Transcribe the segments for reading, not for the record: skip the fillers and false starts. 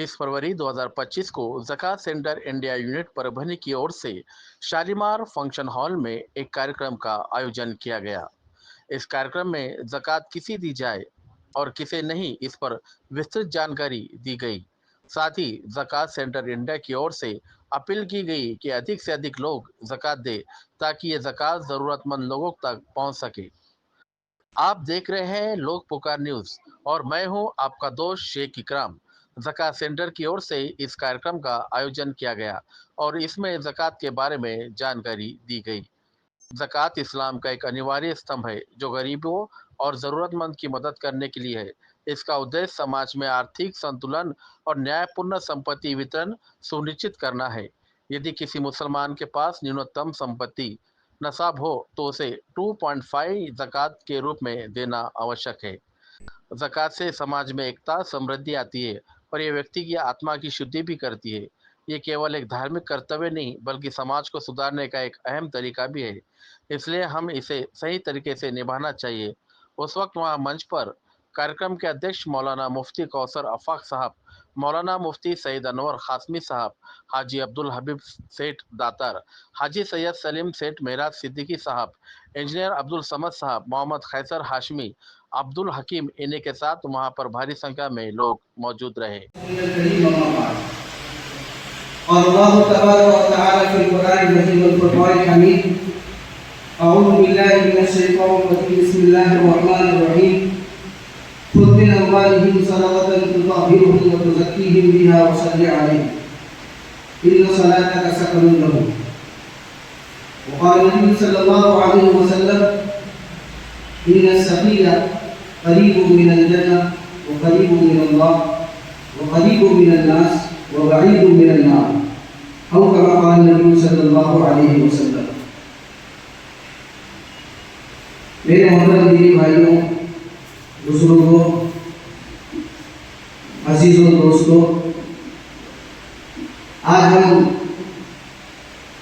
25 फरवरी 2025 को ज़कात centre India unit Parbhani की ओर से शालीमार फंक्शन हॉल में एक कार्यक्रम का आयोजन किया गया। इस कार्यक्रम में ज़कात किसे दी जाए और किसे नहीं, इस पर विस्तृत जानकारी दी गई। साथ ही ज़कात सेंटर इंडिया की ओर से अपील की गई कि अधिक से अधिक लोग ज़कात दें ताकि ये ज़कात ज़रूरतमंद लोगों तक पहुंच सके। आप देख रहे हैं लोक पुकार न्यूज़ और मैं हूं आपका दोस्त शेख इकराम। ज़कात सेंटर की ओर से इस कार्यक्रम का आयोजन किया गया और इसमें ज़कात के बारे में जानकारी दी गई। ज़कात इस्लाम का एक अनिवार्य स्तंभ है जो गरीबों और ज़रूरतमंद की मदद करने के लिए है। इसका उद्देश्य समाज में आर्थिक संतुलन और न्यायपूर्ण संपत्ति वितरण सुनिश्चित करना है। यदि किसी मुसलमान के पास न्यूनतम संपत्ति नसाब हो तो उसे 2.5 ज़कात के रूप में देना आवश्यक है। ज़कात से समाज में एकता, समृद्धि आती है और ये व्यक्ति की आत्मा की शुद्धि भी करती है। ये केवल एक धार्मिक कर्तव्य नहीं बल्कि समाज को सुधारने का एक अहम तरीका भी है, इसलिए हम इसे सही तरीके से निभाना चाहिए। उस वक्त वहाँ मंच पर कार्यक्रम के अध्यक्ष मौलाना मुफ्ती कौसर आफाक साहब, मौलाना मुफ्ती सईद अनवर खासमी साहब, हाजी अब्दुल हबीब सेठ दातार, हाजी सैयद सलीम सेठ मेहराज सिद्दीकी साहब, इंजीनियर अब्दुल समद साहब, मोहम्मद खैसर हाशमी, अब्दुल हकीम इन्हीं के साथ वहाँ पर भारी संख्या में लोग मौजूद रहे। और अल्लाह तबारक व तआला फी कुरान मजीद वल फुरकान हमीद अऊज़ु बिल्लाहि मिनश शैतानिर रजीम बिस्मिल्लाहिर रहमानिर रहीम खुद मिन अमवालिहिम सदक़तन तुतahhiरुहुम व तुज़क्कीहिम बिहा व सल्लि अलैहिम इन्न सलातक सकनुन लहुम व क़ाल नबी सल्लल्लाहु अलैहि वसल्लम इन्न सफ़ीला क़रीबुन मिनल जन्नह व क़रीबुन मिनल्लाह व क़रीबुन मिनन नास वबईद मिनन नार औ कमा क़ाल नबी सल्लल्लाहु अलैहि वसल्लम। मेरे मोहतरम दीनी भाइयों, बुजुर्गों, अजीजों, दोस्तों, आज हम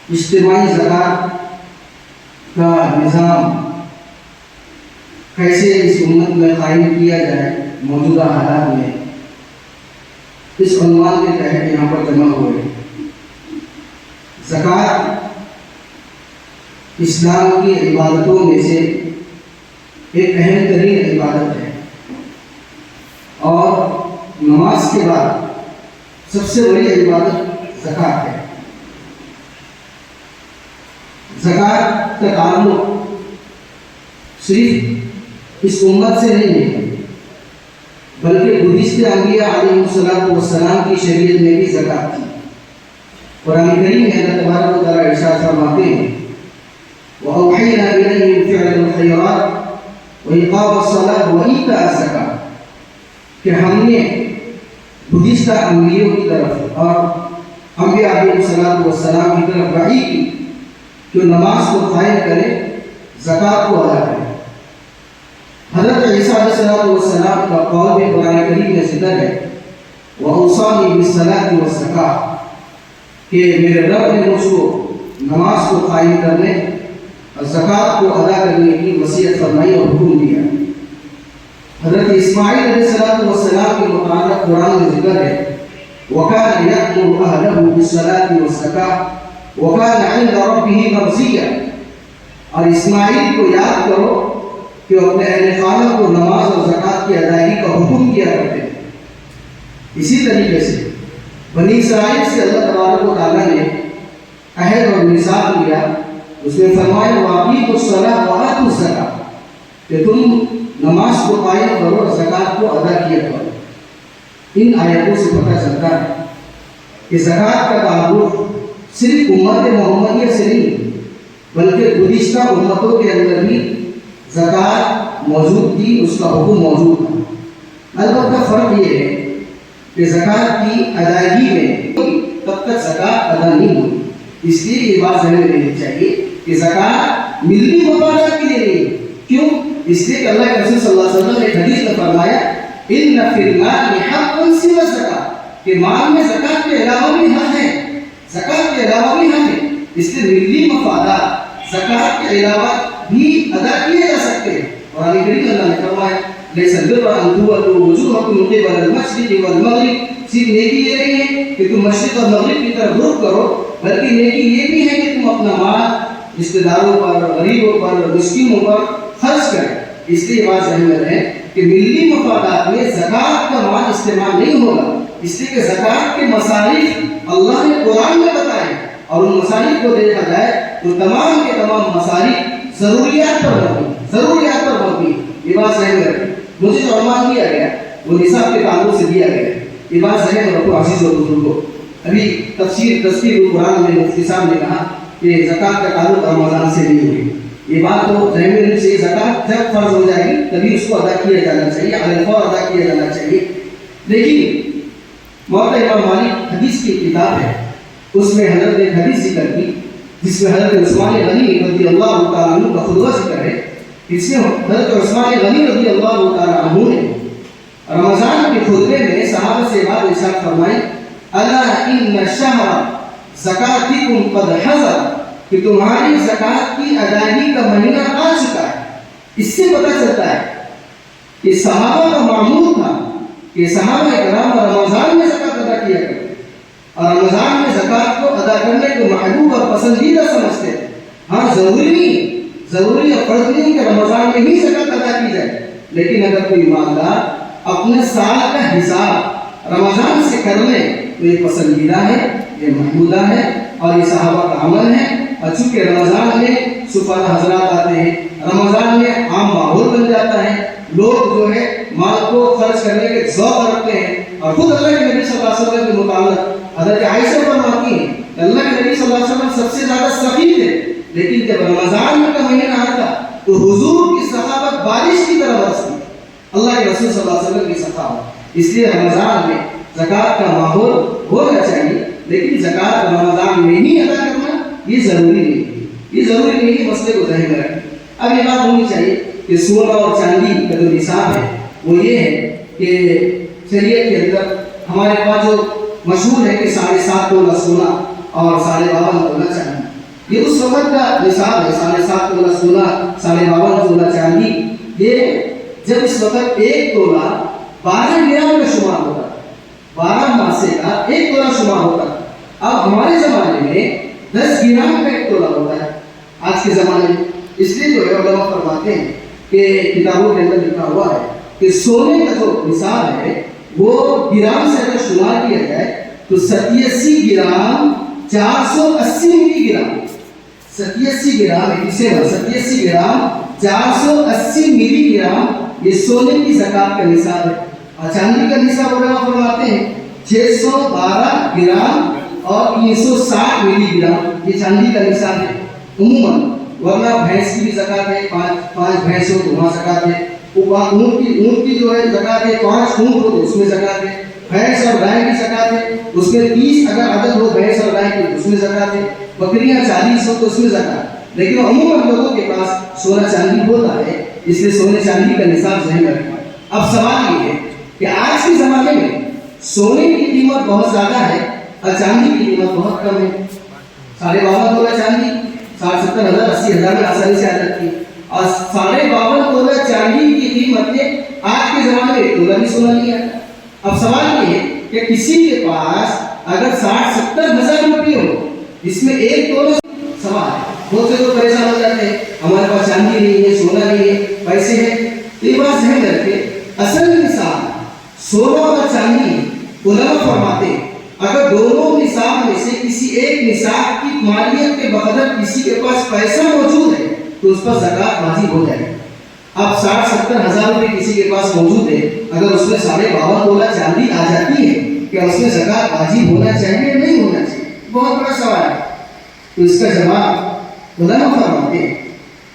इज्तिमाई ज़कात का निज़ाम कैसे इस उम्मत में कायम किया जाए मौजूदा हालात में, इस उन्वान के तहत यहाँ पर जमा हुए। ज़कात इस्लाम की इबादतों में से एक अहम तरीन इबादत है और नमाज के बाद सबसे बड़ी इबादत ज़कात है। ज़कात का ताल्लुक सिर्फ इस उम्मत से नहीं है बल्कि गुज़िश्ते अंबिया अलैहिस्सलाम की शरीयत में भी ज़कात थी। कुरान करीम में अल्लाह तबारक व तआला इरशाद फरमाते हैं व औहैना इलैहिम फ़िअलल खैरात व इक़ामस सलात व ईताअ ज़कात, कि हमने गुज़िश्ता अंबियों की तरफ और अंबिया अलैहिस्सलाम की तरफ वही की कि नमाज को कायम करें, ज़कात को अदा करें। हज़रत ईसा अलैहिस्सलाम का कौल भी कुरान करीम में ज़िक्र है व औसानी बिस्सलाति व ज़कात, कि मेरे रब ने मुझको नमाज को कायम करने और ज़कात को अदा करने की वसीयत फरमाई और हुक्म दिया। हज़रत इस्माईल अलैहिस्सलाम के मुताबिक कुरान में ज़िक्र है व कान यअमुरु अहलहु बिस्सलाति व ज़कात व कान इंद रब्बिही मर्ज़िय्या, और इस्माईल को याद करो कि अपने अहले खाना को नमाज और ज़कात की अदायगी का हुक्म किया करते थे। इसी तरीके से बनी इसराइल से अल्लाह तबारक व तआला ने अहद और मिसाक लिया, उसमें फरमाया वाक़ीमुस सलात व आतुज़ ज़कात, कि तुम नमाज को कायम करो और ज़कात को अदा किया करो। इन आयतों से पता चलता है कि ज़कात का ताल्लुक सिर्फ उम्मत मोहम्मदिया से नहीं बल्कि गुज़िश्ता उम्मतों के अंदर भी ज़कात मौजूद थी, उसका हुक्म मौजूद था। अलबत्ता फ़र्क ये है कि ज़कात की अदायगी में तब तक ज़कात अदा नहीं हुई। इसलिए ये बात ज़हन में रहनी चाहिए कि ज़कात मिलनी मुबारक के लिए नहीं। क्यों? इसलिए कि अल्लाह के रसूल सल्लल्लाहु अलैहि वसल्लम ने एक हदीस में फरमाया इन्न फिल माल हक़्क़न सिवा ज़कात, कि माल में ज़कात के अलावा भी हक़ है, ज़कात के अलावा भी हक़ है। इसलिए मिली मफादात ज़कात के अलावा भी अदा किए जा सकते हैं। और आगे करीम अल्लाह ने फरमाया लैसा बिर्रा अन तुवल्लू वुजूहकुम क़िबल अल-मशरिक़ वल मग़रिब صرف نیکی یہ نہیں ہے کہ تم مشرق اور مغرب کی طرف رخ کرو، بلکہ نیکی یہ بھی ہے کہ تم اپنا مال رشتے داروں پر، غریبوں پر، مسکینوں پر خرچ کریں۔ اس لیے بات ذہن میں رہے کہ ملی مفادات میں زکوٰۃ کا مال استعمال نہیں ہوگا، اس لیے کہ زکوٰۃ کے مصارف اللہ نے قرآن میں بتائے، اور ان مصارف کو دیکھا جائے تو تمام کے تمام مصارف ضروریات پر مبنی۔ یہ بات ذہن میں رکھیں۔ مجھے جو عنوان دیا گیا وہ نصاب کے تعلق سے دیا گیا، یہ بات ذہن میں رکھو عزیز و بزرگوں۔ ابھی تفسیر القرآن میں مفتی صاحب نے کہا کہ زکوٰۃ کا تعلق رمضان سے نہیں ہے، یہ بات تو ذہن میں رکھیں سے زکوٰۃ جب فرض ہو جائے گی تبھی اس کو ادا کیا جانا چاہیے، علی الفور ادا کیا جانا چاہیے۔ لیکن مولانا امام مالک حدیث کی کتاب ہے، اس میں حضرت نے حدیث ذکر کی جس میں حضرت عثمان غنی رضی اللہ تعالیٰ عنہ کا خطبہ ذکر ہے۔ اس میں حضرت عثمان غنی رضی اللہ تعالیٰ عنہ نے رمضان کے خطبے میں صحابہ سے بات ارشاد فرمائی، الا ان شہر زکاتکم قد حضر، کہ تمہاری زکات کی ادائیگی کا مہینہ آ چکا ہے۔ اس سے پتہ چلتا ہے کہ صحابہ کا معمول تھا کہ صحابہ کرام رمضان میں زکات ادا کیا کرتے اور رمضان میں زکات کو ادا کرنے کو محبوب اور پسندیدہ سمجھتے ہیں۔ ہاں ضروری اور فرض نہیں کہ رمضان میں ہی زکات ادا کی جائے، لیکن اگر کوئی مالدار اپنے سال کا حساب رمضان سے کر لے تو یہ پسندیدہ ہے، یہ محمودہ ہے اور یہ صحابہ کا عمل ہے۔ اور چونکہ رمضان میں سفراء حضرات آتے ہیں، رمضان میں عام ماحول بن جاتا ہے، لوگ جو ہے مال کو خرچ کرنے کے ذوق رکھتے ہیں، اور خود اللہ کے نبی صلی اللہ علیہ وسلم کے متعلق حضرت عائشہ فرماتی ہیں کہ اللہ کے نبی صلی اللہ علیہ وسلم سب سے زیادہ سخی تھے، لیکن جب رمضان کا مہینہ آتا تو حضور کی سخاوت بارش کی طرح برستی، اللہ کے رسول صلی اللہ علیہ وسلم کی سخاوت۔ اس لیے رمضان میں زکوٰۃ کا ماحول ہونا چاہیے، لیکن زکوٰۃ رمضان میں ہی ادا کرنا یہ ضروری نہیں ہے، مسئلے کو ذہن میں رکھیں۔ اب یہ بات ہونی چاہیے کہ سونا اور چاندی کا جو نصاب ہے وہ یہ ہے کہ شریعت کے اندر ہمارے پاس جو مشہور ہے کہ 7.5 تولہ سونا اور 52.5 تولہ چاندی، یہ اس وقت کا نصاب ہے۔ 7.5 تولہ سونا، 52.5 تولہ چاندی، یہ جب اس وقت 1 تولہ 12 گرام کا شمار ہوتا ہے، 12 ماسے کا 1 تولہ شمار ہوتا ہے۔ اب ہمارے زمانے میں 10 گرام کا 1 تولہ ہوتا ہے آج کے زمانے میں۔ اس لیے جو ہے علماء فرماتے ہیں کہ کتابوں کے اندر لکھا ہوا ہے کہ سونے کا جو نصاب ہے وہ گرام سے اگر شمار کیا جائے تو 87 گرام 480 ملی گرام، 87 گرام 87 گرام 480 ملی گرام یہ سونے کی زکات کا نصاب ہے۔ اور چاندی کا نصاب علماء فرماتے ہیں 612 گرام اور 360 ملی گرام یہ چاندی کا نصاب ہے عموماً۔ ورنہ بھینس کی بھی زکات ہے، 5 بھینسوں تو وہاں زکات ہے، اونٹ کی جو ہے زکات ہے، 5 اونٹ ہو تو اس میں زکات ہے، بھینس اور گائے کی زکات ہے، اس میں 30 اگر عدد ہو بھینس اور گائے کی اس میں زکات ہے، بکریاں 40 ہو تو اس میں زکات۔ لیکن عموماً لوگوں کے پاس سونا چاندی ہوتا ہے، اس لیے سونے چاندی کا نصاب ذہن میں رکھنا۔ اب سوال یہ ہے کہ آج کے زمانے میں سونے کی قیمت بہت زیادہ ہے اور چاندی کی قیمت بہت کم ہے۔ 52.5 تولہ چاندی 60-70 ہزار 80 ہزار میں آسانی سے آ جاتی ہے، اور 52.5 تولہ چاندی کی قیمتیں آج کے زمانے میں 1 تولہ بھی سونا نہیں آتا۔ اب سوال یہ ہے کہ کسی کے پاس اگر 60-70 ہزار روپئے ہو جس میں 1 تولہ سوال ہے، بہت سے لوگ پریشان ہو جاتے ہیں ہمارے پاس چاندی نہیں ہے، سونا نہیں ہے، پیسے ہیں۔ تو یہ بات ذہن میں رکھیں، اصل نصاب سونا اور چاندی علماء فرماتے ہیں اگر دونوں نصاب میں سے کسی ایک نصاب کی مالیت کے بقدر کسی کے پاس پیسہ موجود ہے تو اس پر زکات واجب ہو جائے گی۔ اب 60-70 ہزار روپئے کسی کے پاس موجود ہے، اگر اس میں 52.5 تولہ چاندی آ جاتی ہے کیا اس میں زکات واجب ہونا چاہیے یا نہیں ہونا چاہیے؟ بہت بڑا سوال ہے۔ تو اس کا جواب علماء فرماتے ہیں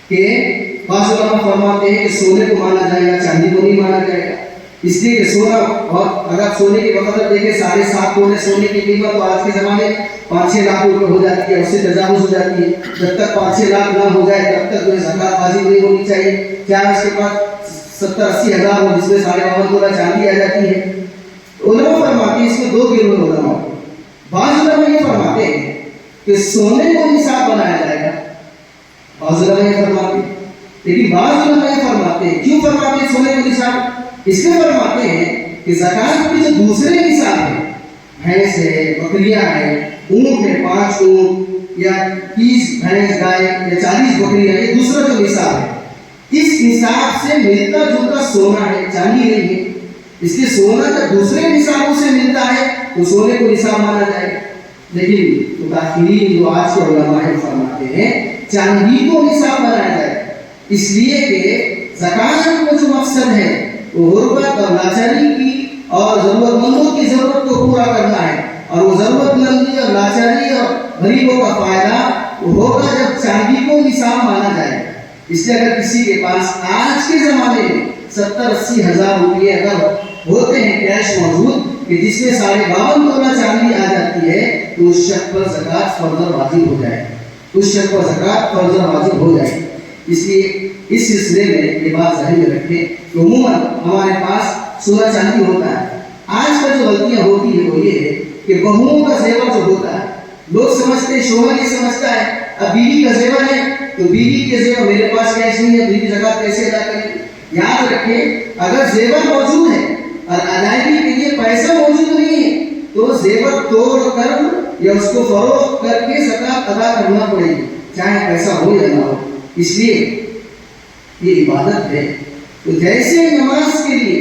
کہ بعض علماء فرماتے ہیں کہ سونے کو مانا جائے گا، چاندی کو نہیں مانا جائے گا، اس لیے کہ سونا، اور اگر سونے کے بقدر دیکھیں 7.5 تولے سونے کی قیمت تو آج کے زمانے 5-6 لاکھ روپے ہو جاتی ہے، اس سے تجاوز ہو جاتی ہے۔ جب تک 5-6 لاکھ نہ ہو جائے تب تک زکات واجب نہیں ہونی چاہیے، چاہے اس کے پاس 70-80 ہزار ہو جس میں 52.5 تولہ چاندی آ جاتی ہے۔ علماء فرماتے ہیں اس میں 2 گروہ علماء، بعض علماء یہ فرماتے ہیں کہ سونے کو نصاب بنایا جائے گا، بعض علماء یہ فرماتے ہیں، لیکن بعض علماء یہ فرماتے ہیں، کیوں فرماتے ہیں سونے کو نصاب؟ اس لیے فرماتے ہیں کہ زکات کے جو دوسرے نصاب ہیں भैंस है, बकरियां हैं, ऊंट है, 5 ऊंट या 30 भैंस गाय या 40 बकरियां, ये दूसरा जो निसाब है, इस निसाब से मिलता जुलता सोना है, चांदी नहीं है। इसलिए सोना जब दूसरे निसाबों से मिलता है तो सोने को निसाब माना जाएगा। लेकिन मुताखिरीन जो आज के उलमा है फरमाते हैं चांदी को निसाब बनाया जाए, इसलिए कि ज़कात का जो मकसद है वो गुर्बत और लाचारी की और ज़रूरतमंदों की ज़रूरत को पूरा करना है, और वो ज़रूरतमंदी और लाचारी और गरीबों का फायदा वो होगा जब चांदी को निसाब माना जाए। इसलिए अगर किसी के पास आज के ज़माने में 70-80 हज़ार रुपये अगर होते हैं कैश मौजूद कि जिसमें 52.5 तोला चांदी आ जाती है, तो उस शख्स पर ज़कात फर्ज़ वाजिब हो जाए, उस शख्स पर ज़कात फर्ज़ वाजिब हो जाए। इसलिए इस सिलसिले में ये बात ज़हन में रखें कि उम्मूमन हमारे पास सोना चांदी होता है। आज पर जो गलतियाँ होती है वो ये है कि बहुओं का जेवर जो होता है, लोग समझते हैं, शोहर ये समझता है अब बीवी का जेवर है तो बीवी के जेवर मेरे पास कैश नहीं है, बीवी ज़कात कैसे अदा करें। याद रखें अगर जेवर मौजूद है और अदायगी के लिए पैसा मौजूद नहीं है तो जेवर तोड़ कर या उसको फरोख्त करके ज़कात अदा करना पड़ेगी, चाहे पैसा हो या ना हो। इसलिए ये इबादत है। तो जैसे नमाज के लिए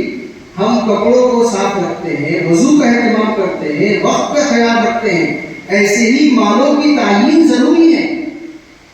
हम कपड़ों को साफ रखते हैं, वजू का एहतमाम करते हैं, वक्त का ख्याल रखते हैं, ऐसे ही मालों की तालीम जरूरी है।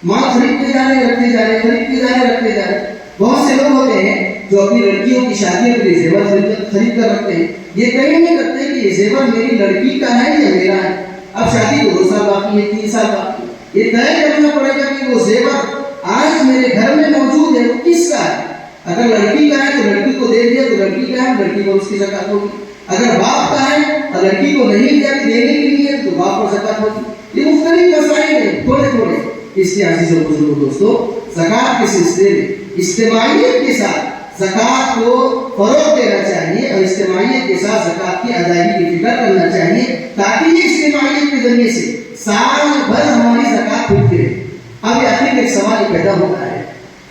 माल खरीदते जा रहे, रखते जा रहे, खरीदते जा रहे, रखते जा रहे। बहुत से लोग होते हैं जो अपनी लड़कियों की शादियों के लिए जेवर खरीद कर रखते हैं, ये तय नहीं करते कि ये जेवर मेरी लड़की का है या मेरा है। अब शादी को 2 साल बाकी है, 3 साल बाकी है, ये तय करना पड़ेगा कि वो जेवर आज मेरे घर में मौजूद है वो किसका है। अगर लड़की का है तो लड़की को दे दिया तो लड़की का है, लड़की को उसकी ज़कात होगी। अगर बाप का है और लड़की को नहीं दिया देने के लिए तो बाप को ज़कात होगी। ये मुख्तलिफ मसाइल हैं थोड़े थोड़े। इसलिए अज़ीज़ और बुजुर्ग दोस्तों, ज़कात के सिलसिले में इज्तिमाइयत के साथ ज़कात को फरोग़ देना चाहिए और इज्तिमाइयत के साथ ज़कात की अदायगी की फिक्र करना चाहिए, ताकि ये इज्तिमाइयत के जरिए से साल भर हमारी ज़कात खुलती रहे। अब आखिर में एक सवाल पैदा होता है,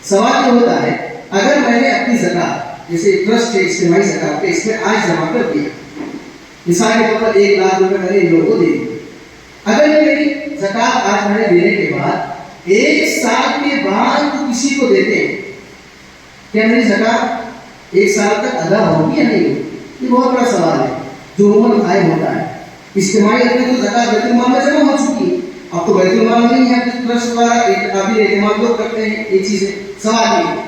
सवाल जो होता है अगर मैंने अपनी ज़कात जैसे ट्रस्ट है इज्तिमाई ज़कात पे इसमें आज जमा कर दिया, मिसाल के तौर पर 1 लाख रुपए मैंने इन लोगों को दे दिए, अगर ये मेरी ज़कात आज मैंने देने के बाद 1 साल के बाद तो किसी को देते हैं, क्या मेरी ज़कात 1 साल तक अदा होगी या नहीं होगी? ये बहुत बड़ा सवाल है जो उम्र कायम होता है। इज्तिमाई अपने तो ज़कात बैतुल माल में जमा हो चुकी है, अब तो बैतुल माल नहीं है, ट्रस्ट द्वारा काफी एहतमाम लोग करते हैं, ये चीज़ें सवाल नहीं।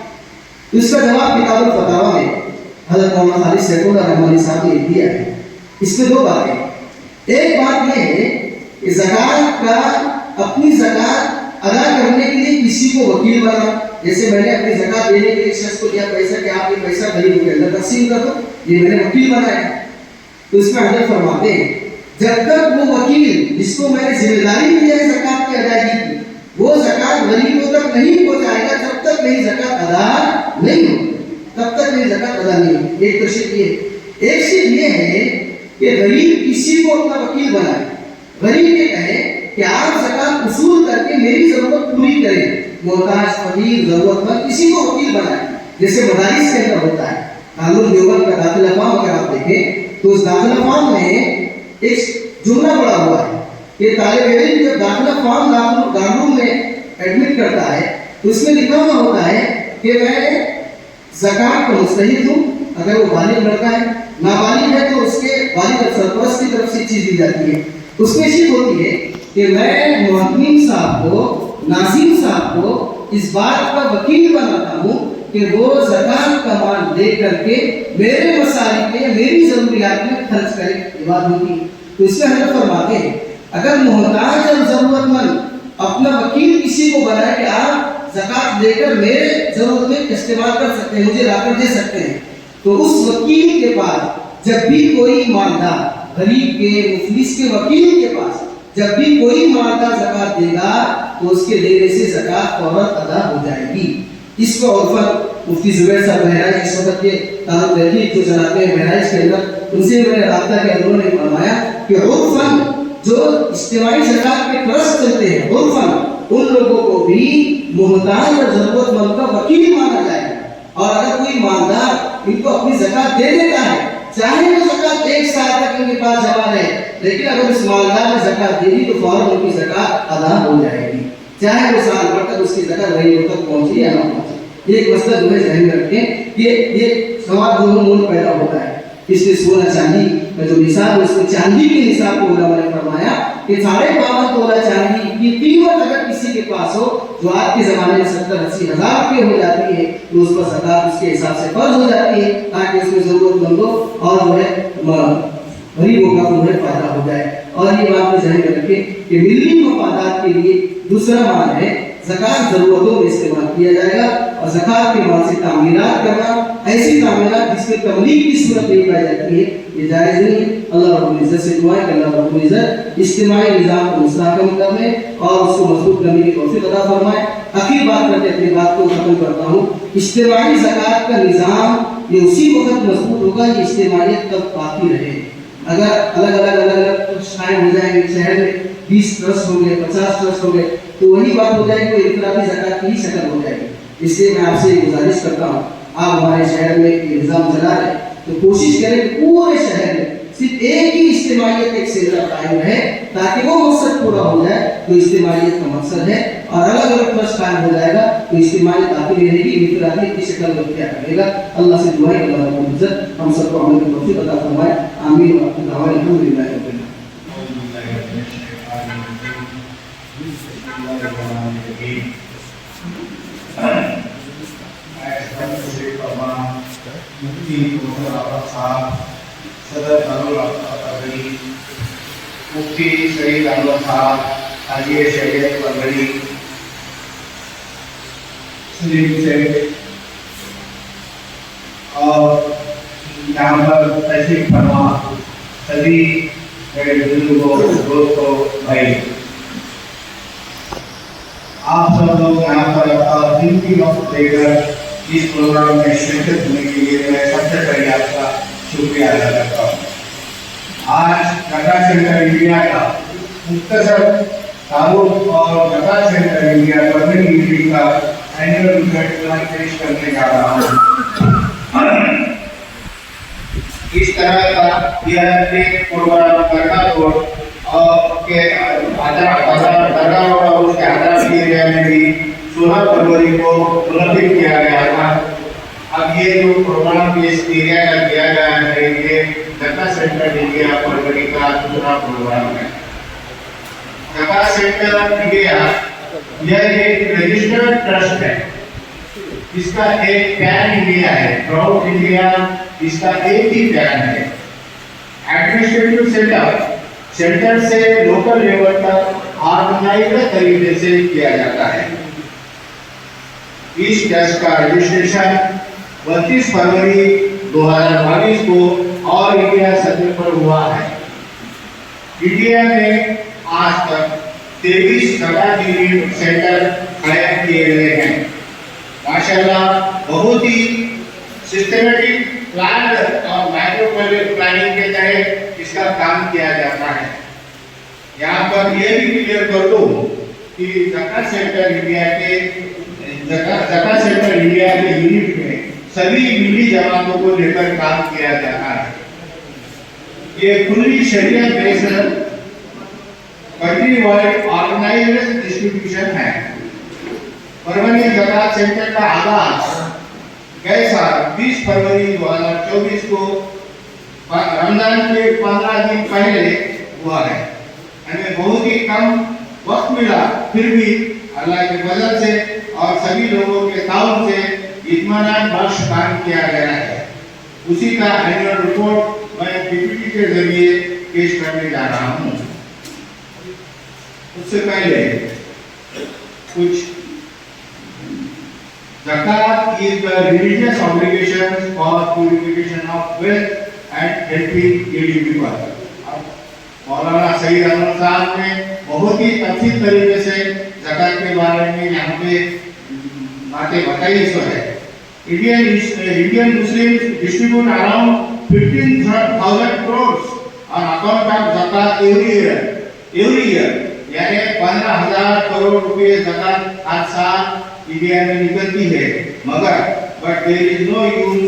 तो इसका जवाब किताबुल फतावा में हज़रत मौलाना खालिद सैफुल्लाह रहमानी साहब ने दिया है। इसमें 2 बातें। एक बात यह है कि ज़कात का अपनी ज़कात अदा करने के लिए किसी को वकील बना, जैसे मैंने अपनी ज़कात देने के लिए शख्स को दिया पैसा कि आप ये पैसा गरीबों के अंदर तकसीम कर दो, ये मैंने वकील बनाया। तो इसमें हज़रत फरमाते हैं जब तक वो वकील जिसको मैंने जिम्मेदारी दी है ज़कात की अदायगी की, वो ज़कात गरीबों तक नहीं पहुंचाएगा, जब तक मेरी ज़कात अदा नहीं होगी तब तक मेरी ज़कात अदा नहीं होगी। एक तो शिक ये, एक शिक ये है कि गरीब किसी को अपना वकील बनाए, गरीब ये कहे कि आप ज़कात वसूल करके मेरी ज़रूरत पूरी करें, मोहताज फकीर ज़रूरतमंद किसी को वकील बनाए, जैसे मदारिस के अंदर होता है। कानून देवबंद का दाखिला फॉर्म अगर आप देखें तो उस दाखिला फॉर्म में एक जुमला पड़ा हुआ है कि तालिब इल्म जब दाखिला फॉर्म दारुल में एडमिट करता है तो उसमें लिखा हुआ होता है कि मैं ज़कात का मुस्तहिक़ हूँ। अगर वो बालिग लड़का है, नाबालिग है तो उसके वालिद और सरपरस्त की तरफ से चीज़ दी जाती है। उसमें चीज़ होती है कि मैं मुहक्किम साहब को, नाज़िम साहब को इस बात का वकील बनाता हूँ कि वो ज़कात का माल दे करके मेरे मसाइल पे, मेरी ज़रूरियात में खर्च करे, ये बात होती है। तो इसमें हज़रत फरमाते हैं अगर मोहताज और ज़रूरतमंद अपना वकील किसी को बनाए कि आप ज़कात देकर मेरे ज़रूरत में इस्तेमाल कर सकते हैं, मुझे लाकर दे सकते हैं, तो उस वकील के पास जब भी कोई मालदार, गरीब के, मुफलिस के वकील के पास जब भी कोई मालदार ज़कात देगा तो उसके देने से ज़कात फौरन अदा हो जाएगी। इसको उर्फन मुफ्ती ज़ुबैर साहब बहराइच इस वक्त के तारुफ तहरीक जो चलाते हैं बहराइच के अंदर, उनसे मैंने राब्ता किया, उन्होंने फरमाया कि उर्फन जो इज्तिमाई ज़कात के ट्रस्ट चलते हैं, उर्फन उन लोगों को भी मोहताज और ज़रूरतमंद का वकील माना जाएगा। और अगर कोई मालदार इनको अपनी ज़कात दे देता है, चाहे वो ज़कात एक साल तक उनके पास जमा रहे, लेकिन अगर उस मालदार ने ज़कात दे दी तो फौरन उनकी ज़कात अदा हो जाएगी, चाहे वो साल भर तक उसकी ज़कात गरीबों तक पहुंची या ना पहुंची। ये एक मसला जो है ज़हन में रखें, ये सवाल दोनों मूल पैदा होता है। इसलिए सोना चांदी का जो निसाब है, उसमें चांदी के निसाब को उलमा ने फरमाया कि 52.5 तोला चांदी की कीमत अगर किसी के पास हो जो आज के ज़माने में 70-80 हज़ार रुपये हो जाती है, तो उस पर ज़कात उसके हिसाब से फर्ज हो जाती है, ताकि उसमें ज़रूरतमंदों और जो है गरीबों का जो है फायदा हो जाए। और ये बात में ज़हन में रखें कि मिली मफादात के लिए दूसरा माल है ज़कात ज़रूरतों में इस्तेमाल किया जाएगा, और ज़कात के माल से तामीरात करना, ऐसी तामीरात जिसमें तमलीग की सूरत नहीं पाई जाती है, ये जायज़ नहीं है। अल्लाह रब्बुल इज़्ज़त से दुआ है कि अल्लाह रब्बुल इज़्ज़त इज्तिमाई निज़ाम को मुस्तहकम करने और उसको मजबूत करने की तौफीक अता फरमाए। आखिरी बात करके अपनी बात को खत्म करता हूँ। इज्तिमाई ज़कात का निज़ाम ये उसी वक्त मजबूत होगा ये इज्तिमाइयत तब बाकी रहे। अगर अलग अलग ट्रस्ट हो जाएंगे, शहर में 20 ट्रस्ट हो गए, 50 ट्रस्ट हो गए, तो वही बात हो जाएगी, वो इनफरादी ज़कात की ही शक्ल हो जाएगी। इसलिए मैं आपसे गुजारिश करता हूँ, आप हमारे शहर में निज़ाम चला रहे तो कोशिश करें कि पूरे शहर में सिर्फ एक ही इज्तिमाइयत एक सेंटर कायम है, ताकि वो मकसद पूरा हो जाए जो इज्तिमाइयत का मकसद है। और अलग अलग ट्रस्ट कायम हो जाएगा तो इज्तिमाइयत बाकी रहेगी, इनफरादी की शक्ल में क्या करेगा। अल्लाह से दुआ है कि अल्लाह रब्बुल इज़्ज़त हम सबको अमल की तौफीक अता फरमाए। आमीन व अल्हम्दुलिल्लाह रब्बिल आलमीन। सदर दारुल अक़दी, मुफ्ती सईद अहमद साहब, हाजी शरीयत पगड़ी, सलीम से और यहाँ पर तशरीफ फरमा सभी मेरे बुजुर्गों, दोस्तों, भाई, आप सब लोग यहाँ पर कीमती वक्त देकर इस प्रोग्राम में शिरकत होने के लिए मैं सबसे पहले आपका शुक्रिया अदा करता हूँ। आज ज़कात सेंटर इंडिया का मुख्तसर तारुफ और ज़कात सेंटर इंडिया परवीन यूनिट का एनुअल रिजल्ट प्लान पेश करने जा रहा हूँ। इस तरह का यह एक प्रोग्राम करना तो के दरगाह और उसके आधार की एरिया में भी 16 फरवरी को मुलतविल किया गया था। अब ये जो प्रोग्राम इस एरिया का किया गया है, ये ज़कात सेंटर इंडिया फरवरी का दूसरा प्रोग्राम है। ज़कात सेंटर इंडिया यह एक रजिस्टर्ड ट्रस्ट है, इसका एक पैन इंडिया है, प्राउड इंडिया इसका एक ही पैन है। एडमिनिस्ट्रेटिव सेंटर से लोकल लेवल तक ऑर्गेनाइज्ड तरीके से किया जाता है। इस ट्रस्ट का रजिस्ट्रेशन 32 फरवरी 2022 को और इंडिया सतह पर हुआ है। इंडिया में आज तक 23 ज़कात यूनिट सेंटर कायम किए गए हैं। माशाल्लाह बहुत ही सिस्टमेटिक प्लान और माइक्रो प्लानिंग के तहत इसका काम किया जाता है। यहाँ पर यह भी क्लियर कर दूं कि ज़कात सेंटर इंडिया के यूनिट में सभी मिली जमातों को लेकर काम किया जाता है। ये खुली शरीयत based country wide organised distribution है। परमानेंट ज़कात सेंटर का आगाज गए साल 20 फरवरी 2024 को रमजान के 15 दिन पहले हुआ है। हमें बहुत ही कम वक्त मिला, फिर भी अल्लाह के फजल से और सभी लोगों के ताउन से इत्मीनान बख्श काम किया गया है। उसी का एनुअल रिपोर्ट मैं पीपीटी के जरिए पेश करने जा रहा हूँ। उससे पहले कुछ Zakat is the religious obligation for purification of wealth and helping needy people. मौलाना सईद अहमद साहब ने बहुत ही तफसील तरीके से ज़कात के बारे में यहाँ पे बातें बताई है। Indian Muslims distribute around 15,000 crores on account of zakat every year. यानी 15,000 करोड़ रुपए ज़कात हर साल इंडिया में निकलती है, मगर but there is no use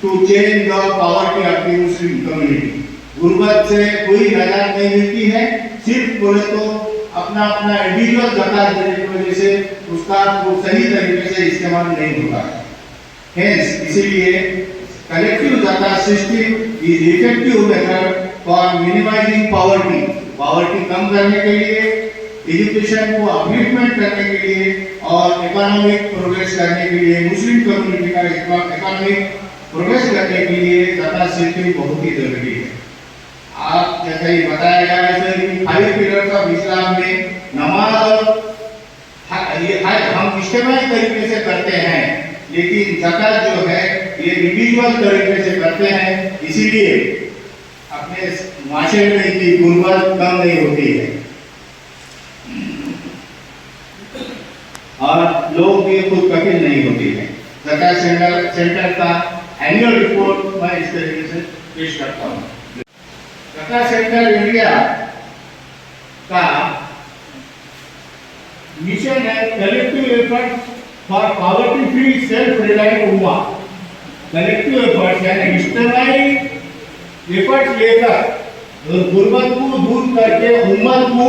to change the poverty of the Muslim community. गुर्बत से कोई नजात नहीं मिलती है, सिर्फ बोले तो अपना अपना इंडिविजुअल ज़कात देने की वजह से उसका वो सही तरीके से इस्तेमाल नहीं होता है। Hence, इसीलिए collective ज़कात system is effective method for minimizing poverty. Poverty कम करने के लिए, एजुकेशन को अपलिफ्टमेंट करने के लिए और इकोनॉमिक प्रोग्रेस करने के लिए, मुस्लिम कम्युनिटी का इकोनॉमिक प्रोग्रेस करने के लिए ज़कात सिस्टम बहुत ही जरूरी है। आप जैसे ही बताया गया वैसे कि 5 पिलर्स ऑफ इस्लाम में नमाज ये हम इज्तिमाई तरीके से करते हैं, लेकिन ज़कात जो है ये इंडिविजुअल तरीके से करते हैं, इसीलिए अपने माशरे में की गुर्बत कम नहीं होती है और लोग भी खुद कफिल नहीं होती है। ज़कात सेंटर का एनुअल रिपोर्ट मैं इस तरीके से पेश करता हूँ। ज़कात सेंटर इंडिया का मिशन है collective effort for poverty free self reliant Umma. Collective effort यानी इज्तिमाई एफर्ट लेकर गुर्बत को दूर करके उम्मत को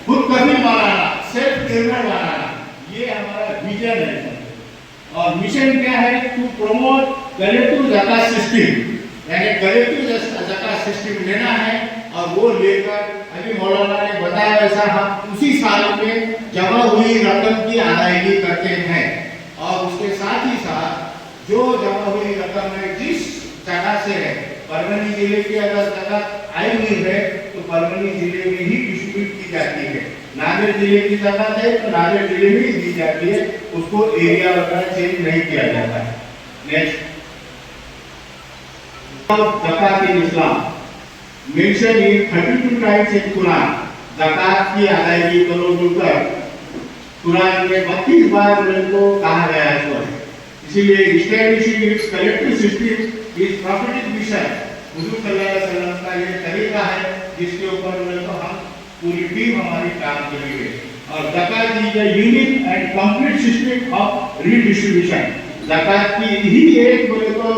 खुद कफिल बनाना, सेल्फ डिपेंडेंट बनाना, ये हमारा विजन है। और मिशन क्या है? टू प्रमोट कलेक्टिव ज़कात सिस्टम, यानी कलेक्टिव ज़कात सिस्टम लेना है और वो लेकर अभी मौलाना ने बताया वैसा हम उसी साल में जमा हुई रकम की अदायगी करते हैं और उसके साथ ही साथ जो जमा हुई रकम है जिस जगह से है, परभनी जिले की अगर ज़कात आई हुई है तो परभनी जिले में ही डिस्ट्रीब्यूट की जाती है। नांदेड़ जिले की ज़कात है तो नांदेड़ जिले में ही दी जाती है, उसको एरिया वगैरह चेंज नहीं किया जाता है। नेक्स्ट, ज़कात in Islam mention in 32 times in Quran. ज़कात की अदायगी करो जुड़कर कुरान में 32 बार को कहा गया है। इसीलिए establishing it's collective system is profiting mission. हुजूर सल्लल्लाहु अलैहि वसल्लम का ये तरीका है जिसके ऊपर तो हम पूरी टीम हमारी काम करेंगे। और ज़कात is a unique and complete system of redistribution. ज़कात की ही एक बोले तो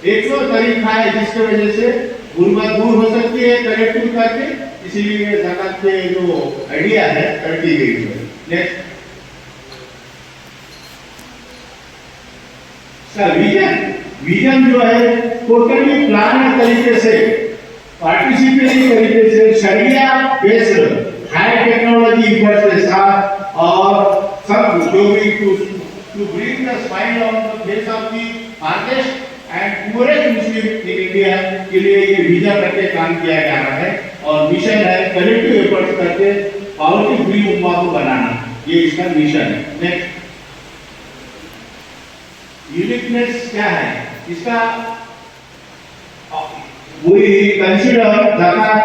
एक सौ तरीका है जिसकी वजह से गुर्बत दूर हो सकती है कलेक्टिव करके, इसीलिए ज़कात के जो आइडिया है कर दी गई है। नेक्स्ट, विजन जो है टोटली प्लान तरीके से, पार्टिसिपेटरी तरीके से, शरिया बेस्ड हाई टेक्नोलॉजी इफर्ट्स के साथ और सब जो भी to bring the smile on the face of the harvest and पूरे मुस्लिम इन इंडिया के लिए ये विजन करके काम किया जा रहा है और मिशन है कलेक्टिव एफर्ट्स करके पॉवर्टी फ्री उम्मा को बनाना, ये इसका मिशन है। नेक्स्ट, यूनिकनेस क्या है इसका? we consider zakat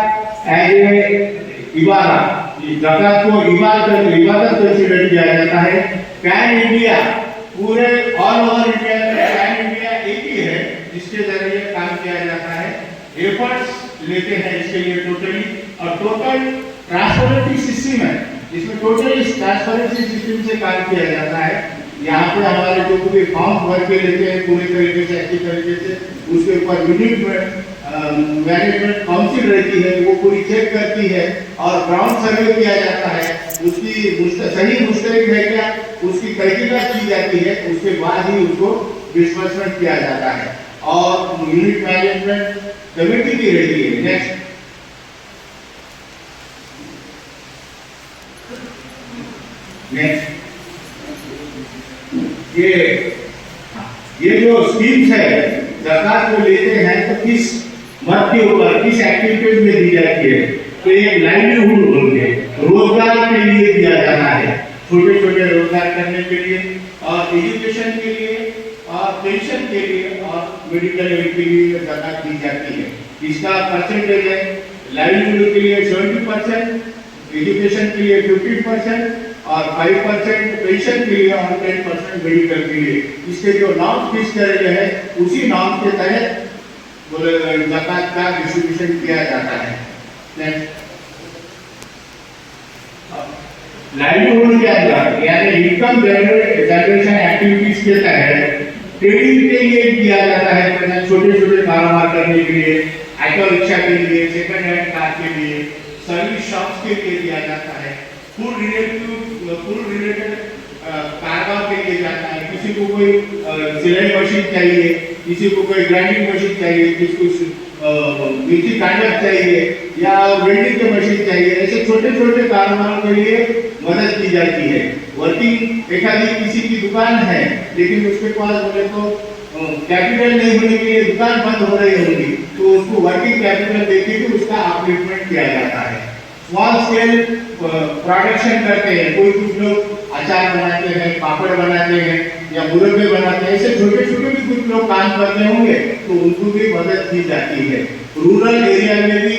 as a इबादत। ज़कात को इबादत कंसीडर किया जाता है। पैन इंडिया पूरे all over India pan India एक ही है जिसके जरिए काम किया जाता है। एफर्ट्स लेते हैं इसके लिए टोटली और टोटल ट्रांसपेरेंसी सिस्टम है, इसमें टोटली ट्रांसपेरेंसी सिस्टम से काम किया जाता है। यहाँ पे हमारे जो भी फॉर्म भर के लेते हैं पूरी तरीके से अच्छी तरीके से, उसके ऊपर यूनिट मैनेजमेंट काउंसिल रहती है, वो पूरी चेक करती है और ग्राउंड सर्वे किया जाता है, उसकी सही मुस्तैद है क्या उसकी तहकीकात की जाती है, उसके बाद ही उसको डिस्बर्समेंट किया जाता है और यूनिट मैनेजमेंट कमेटी भी रहती है। नेक्स्ट, ये जो स्कीम्स है ज़कात को लेते हैं तो किस मत के ऊपर किस एक्टिविटीज में दी जाती है? तो ये लाइवलीहुड होंगे, रोजगार के लिए दिया जाता है, छोटे छोटे रोजगार करने के लिए और एजुकेशन के लिए और पेंशन के लिए और मेडिकल एड के लिए ज़कात दी जाती है। इसका परसेंटेज है लाइवलीहुड के लिए 70%, एजुकेशन के लिए 50% और 5% पेंशन के लिए और 10% मेडिकल के लिए। इसके जो नॉर्म फिक्स करे गए हैं उसी नॉर्म के तहत ज़कात का डिस्ट्रीब्यूशन किया जाता है। लाइवलीहुड के अंदर यानी इनकम जनरेशन एक्टिविटीज के तहत ट्रेडिंग के लिए दिया जाता है, छोटे छोटे कारोबार करने के लिए, ऑटो रिक्शा के लिए, सेकंड हैंड कार के लिए, सर्विस शॉप्स के लिए दिया जाता है, फूड रिलेटेड कारोबार के लिए जाता है। किसी को कोई सिलाई मशीन चाहिए, किसी को कोई ग्राइंडिंग मशीन चाहिए, किसी को मिर्ची काटक चाहिए या वेल्डिंग की मशीन चाहिए, ऐसे छोटे छोटे कारोबारों के लिए मदद की जाती है। वर्किंग एखादी किसी की दुकान है लेकिन उसके पास बोले तो कैपिटल नहीं होने के लिए दुकान बंद हो रही होगी, तो उसको वर्किंग कैपिटल देके भी उसका अपलिफ्टमेंट किया जाता है। स्मॉल स्केल प्रोडक्शन करते हैं, कोई कुछ लोग अचार बनाते हैं, पापड़ बनाते हैं या मुरब्बे बनाते हैं, ऐसे छोटे छोटे भी कुछ लोग काम करते होंगे तो उनको भी मदद की जाती है। रूरल एरिया में भी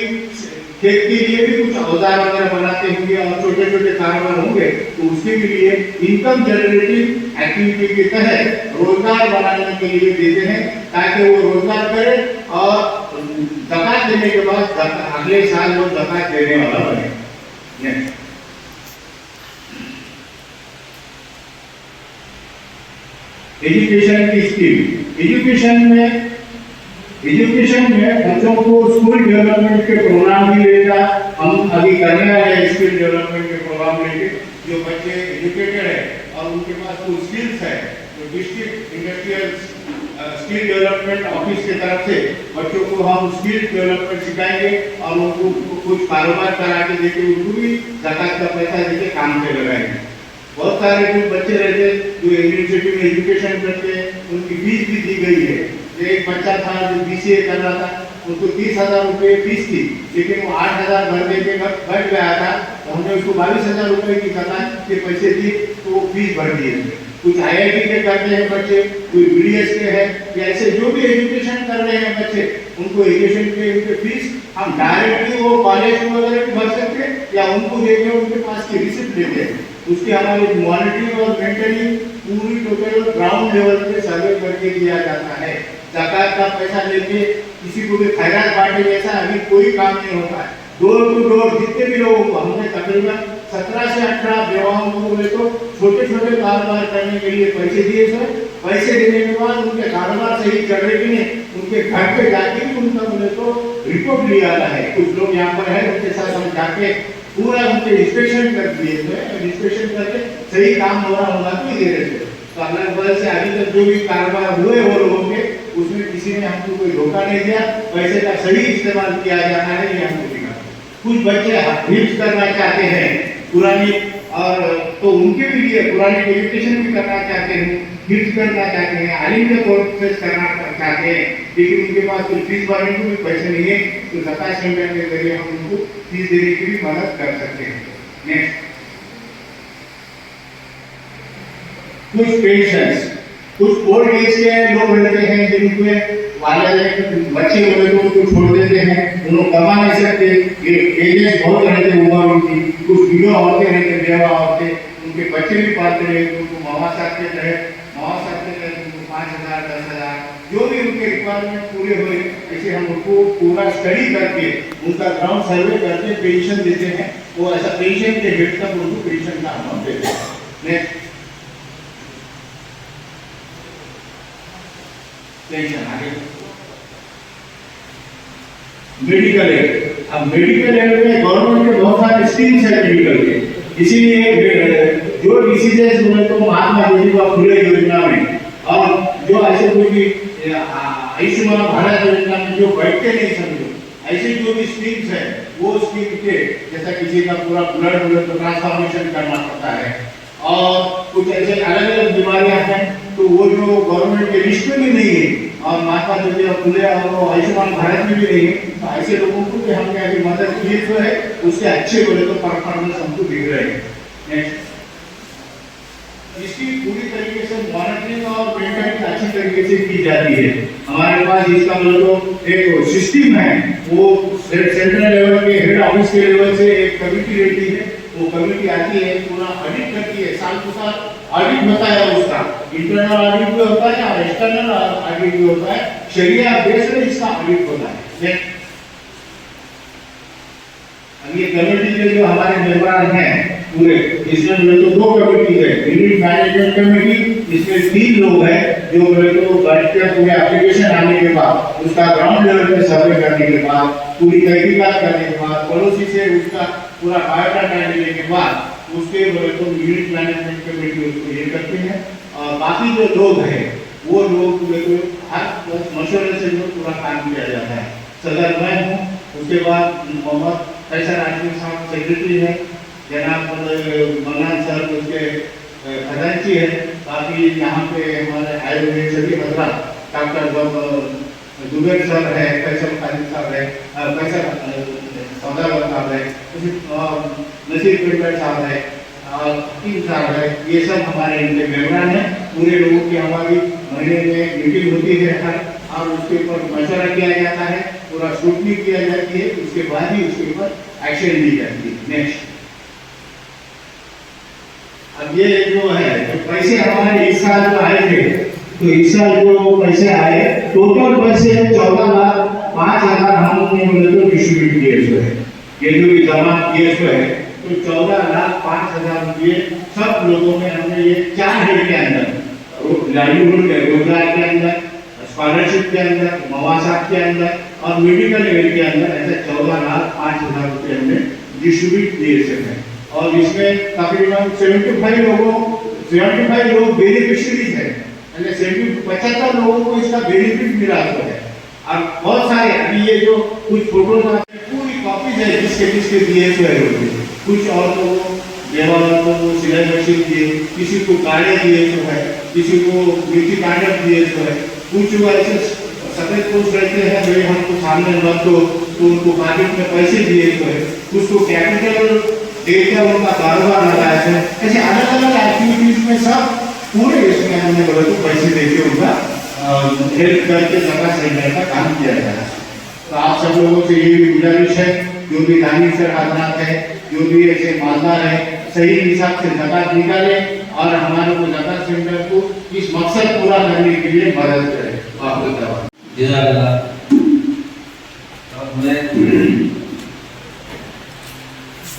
खेत के लिए भी कुछ औजार वगैरह बनाते होंगे और छोटे छोटे कारोबार होंगे तो उसके लिए इनकम जनरेटिंग एक्टिविटी के तहत रोजगार बनाने के लिए देते हैं ताकि वो रोजगार करे और ज़कात देने के बाद अगले साल वो ज़कात देने वाला बने। एजुकेशन की स्कीम, एजुकेशन में बच्चों को स्कूल डेवलपमेंट के प्रोग्राम भी लेगा। हम अभी करने वाले हैं स्किल डेवलपमेंट के प्रोग्राम लेके, जो बच्चे एजुकेटेड है और उनके पास कुछ स्किल्स है तो district industrial skill development office की तरफ से बच्चों को हम स्किल डेवलपमेंट सिखाएंगे और उनको कुछ कारोबार करा के देके उनको भी ज़कात का पैसा देके काम पे लगाएंगे। बहुत सारे जो बच्चे रहते जो यूनिवर्सिटी में एजुकेशन करते हैं उनकी फीस भी दी गई है। एक बच्चा था जो BCA कर रहा था, उसको 30,000 रुपये फीस थी, लेकिन वो 8,000 भर दे के बैठ गया था तो हमने उसको 22,000 रुपये की ज़कात के पैसे दिए तो वो फीस भर दिए। कुछ IIT के करते हैं बच्चे, कोई BDS के हैं या ऐसे जो भी एजुकेशन कर रहे हैं बच्चे, उनको एजुकेशन के उनके फीस हम डायरेक्टली वो कॉलेज वगैरह भी भर सकते हैं या उनको देके उनके पास की रिसिप्ट लेते हैं। उसकी हमारी मॉनिटरिंग और मेंटेनिंग पूरी टोटल ग्राउंड लेवल पे सर्वे करके दिया जाता है। ज़कात का पैसा लेके किसी को भी खैरात बांटे जैसा अभी कोई काम नहीं होता है। डोर टू डोर जितने भी लोगों को हमने तकरीबन 17 से 18 बेवाओं को बोले तो छोटे छोटे कारोबार करने के लिए पैसे दिए सर। पैसे देने के बाद उनके कारोबार सही चल रहे कि नहीं, उनके घर पे जाके भी उनका बोले तो रिपोर्ट लिया आता है। कुछ लोग यहाँ पर है उनके साथ हम जाके पूरा उनके इंस्पेक्शन कर दिए थे, इंस्पेक्शन करके सही काम हो रहा होगा तो ही दे रहे थे। तो अल्लाह की वजह से अभी तक जो भी कारोबार हुए वो लोगों के उसमें किसी ने हमको कोई धोखा नहीं दिया, पैसे का सही इस्तेमाल किया जाना है ये हमको दिखा। कुछ बच्चे हिफ्ज करना चाहते हैं पुरानी और तो उनके भी लिए पुरानी एजुकेशन भी करना चाहते हैं, हिफ्ज करना चाहते हैं, आलिम का कोर्सेस करना चाहते हैं, लेकिन उनके पास कोई फीस भरने को भी पैसे नहीं है तो ज़कात सेंटर के जरिए हम उनको फीस देने की भी मदद कर सकते हैं। नेक्स्ट, कुछ पेंशन्स, कुछ ओल्ड एज के लोग रहते हैं जिनके वाले बच्चे बोले तो उनको छोड़ देते हैं, उन्होंने कमा नहीं सकते, एजेस बहुत रहते उम्र उनकी, कुछ विधवा औरतें रहते, बेवा औरतें, उनके बच्चे भी पालते रहे तो उनको मामा साथ रहे उनको 5,000 10,000 जो भी उनके रिक्वायरमेंट पूरे हुए ऐसे हम उनको पूरा स्टडी करके उनका ग्राउंड सर्वे करके पेंशन देते हैं। वो ऐसा पेंशन के हेड तक उनको पेंशन का अमाउंट देते हैं। नेक्स्ट, पेंशन आगे मेडिकल एड। अब मेडिकल एड में गवर्नमेंट के बहुत सारे स्कीम्स है मेडिकल के, इसीलिए जो डिसीजेस हुए तो महात्मा ज्योतिबा फुले योजना में और जो ऐसे कोई आयुष्मान भारत योजना में जो बैठते नहीं समझो ऐसे जो भी स्कीम्स है वो स्कीम के जैसा किसी का पूरा ब्लड ट्रांसफॉर्मेशन करना पड़ता है और कुछ ऐसे अलग अलग बीमारियां हैं तो वो जो गवर्नमेंट के लिस्ट में भी नहीं है और महात्मा ज्योतिबा फुले और आयुष्मान भारत में भी नहीं है, तो ऐसे लोगों को भी हमने अभी मदद की जो है उसके अच्छे बोले तो परफॉर्मेंस हमको दिख रहे हैं। नेक्स्ट, इसकी पूरी तरीके से मॉनिटरिंग और मेंटेनेंस अच्छी तरीके से की जाती है। हमारे पास इसका मतलब एक सिस्टम है, वो सेंट्रल लेवल के हेड ऑफिस के लेवल से एक कमेटी रहती है, वो कमेटी आती है पूरा ऑडिट करती है, साल के साल ऑडिट होता है, उसका इंटरनल ऑडिट भी होता है और एक्सटर्नल ऑडिट भी होता है, शरिया बेस में इसका ऑडिट होता है। अब ये कमेटी के जो हमारे मेंबर हैं पूरे। इसमें बोले तो 2 कमेटी है, यूनिट मैनेजमेंट कमेटी, इसमें 3 लोग हैं जो बोले तो बैठ के पूरे एप्लीकेशन आने के बाद, उसका ग्राउंड लेवल पे सर्वे करने के बाद, पूरी तहकीकात करने के बाद, पड़ोसी से उसका पूरा बायोडाटा लेने के बाद, उसके बोले तो यूनिट मैनेजमेंट कमेटी उसको ये करती है। और बाकी जो लोग हैं वो लोग बोले तो हर मशवरे से जो पूरा काम किया जाता है। सदर मैं हूँ, उसके बाद मोहम्मद फैसल आजमी साहब सेक्रेटरी है, जनाब मौलाना सर उसके खजांची है, बाकी यहाँ पे हमारे आए हुए सभी हजरात, डॉक्टर जुबेर सर है, फैसल खालिद साहब है, फैसल सौदागर साहब है, नसीर पेपर साहब है, हकीम साहब है, ये सब हमारे इनके मेहमान हैं। पूरे लोगों की हमारी महीने में मीटिंग होती है हर, और उसके ऊपर मशवरा किया जाता है, पूरा स्क्रूटनी किया जाती है, उसके बाद ही उसके ऊपर एक्शन ली जाती है। नेक्स्ट, अब ये जो है तो पैसे हमारे इस साल जो आए थे, तो इस साल जो पैसे आए टोटल पैसे 14,05,000 हमने बोले तो डिस्ट्रीब्यूट किए हुए हैं। ये जो जमा किए हुए हैं तो 14,05,000 रुपये सब लोगों में हमने ये 4 हेड के अंदर, लाइवलीहुड के रोजगार के अंदर, स्कॉलरशिप के अंदर, मवासात के अंदर और मेडिकल एड के अंदर ऐसे 14,05,000 रुपये हमने डिस्ट्रीब्यूट किए हैं। और इसमें तकरीबन 75 लोग बेनिफिशियरीज हैं, यानी 75 लोगों को इसका बेनिफिट मिला हुआ है। और बहुत सारे अभी ये जो कुछ फोटोज पूरी कॉपीज है जिसके दिए हुए होते, कुछ और लोगों देवालों को सिलाई मशीन दिए, किसी को काढ़े दिए तो है, किसी को मिट्टी काढ़े दिए तो है, कुछ ऐसे सफेद पोस्ट रहते हैं जो हमको सामने मत तो उनको मार्केट में पैसे दिए तो है, कुछ को कैपिटल देकर उनका कारोबार लगाया है। ऐसे अलग अलग एक्टिविटीज में सब पूरे इसमें हमने बोला तो पैसे देके उनका हेल्प करके जगह सेंटर का काम किया जा रहा है। तो आप सब लोगों से ये भी गुजारिश है, जो भी दानी सर हाजरात है, जो भी ऐसे मालदार है, सही हिसाब से ज़कात निकाले और हमारे को जगह सेंटर को इस मकसद पूरा करने के लिए मदद करें।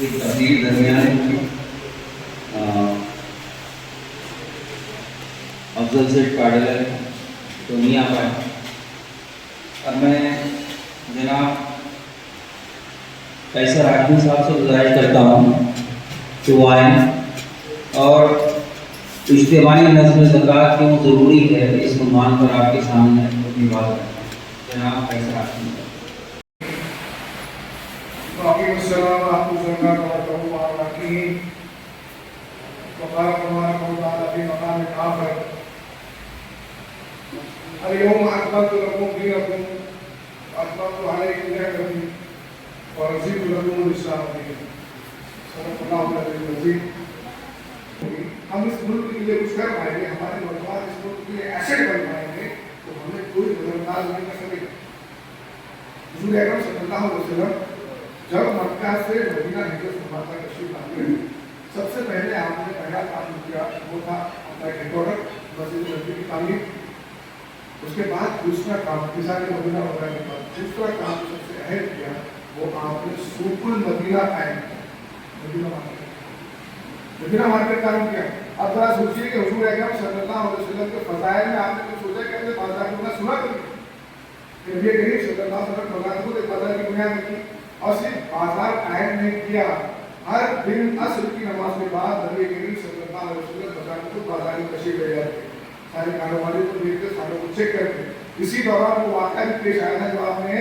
एक तकलीफ दरमियान अफजल सेठ काडल तो नहीं आ पाए, अब मैं जनाब कैसर आजमी साहब से गुजारिश करता हूँ कि वो आएँ और इज्तिमाई नज़्म ज़कात क्यों ज़रूरी है इस उन्वान पर आपके सामने अपनी बात रखें। जनाब कैसर आजमी اليوم أكملت لكم دينكم وأتممت عليكم نعمتي ورضيت لكم الإسلام دينا। صدق الله العظيم। हम इस मुल्क के लिए कुछ कर पाएंगे, हमारे नौजवान इस मुल्क के लिए ऐसे बन पाएंगे तो हमें कोई नजरअंदाज नहीं कर सकेगा। हुजूर अकरम सल्लल्लाहु अलैहि वसल्लम जब मक्का से मदीना हिजरत फरमाकर तशरीफ लाते हैं, सबसे पहले आपने पहला काम किया वो था अपना हेडक्वार्टर मस्जिद नबी की तामीर। उसके बाद दूसरा काम फिजा के मदीना वगैरह के बाद दूसरा काम सबसे अहम किया वो आपने सूकुल मदीना कायम किया, मदीना मार्केट कायम किया। अब जरा सोचिए कि हुजूर अकरम सल्लल्लाहु अलैहि वसल्लम के फज़ाइल में आपने कुछ सोचा कि हमने बाजार में सुना कभी, फिर ये कहीं सल्लल्लाहु अलैहि वसल्लम बाजार को बाजार की बुनियाद रखी और सिर्फ बाजार कायम नहीं किया, हर दिन असर की नमाज के बाद नबी करीम सल्लल्लाहु अलैहि वसल्लम बाजार में तशरीफ ले जाते, सारे कारोबारी को देखते, सारे को चेक करते। इसी दौरान वो वाक़या भी पेश आया था जो आपने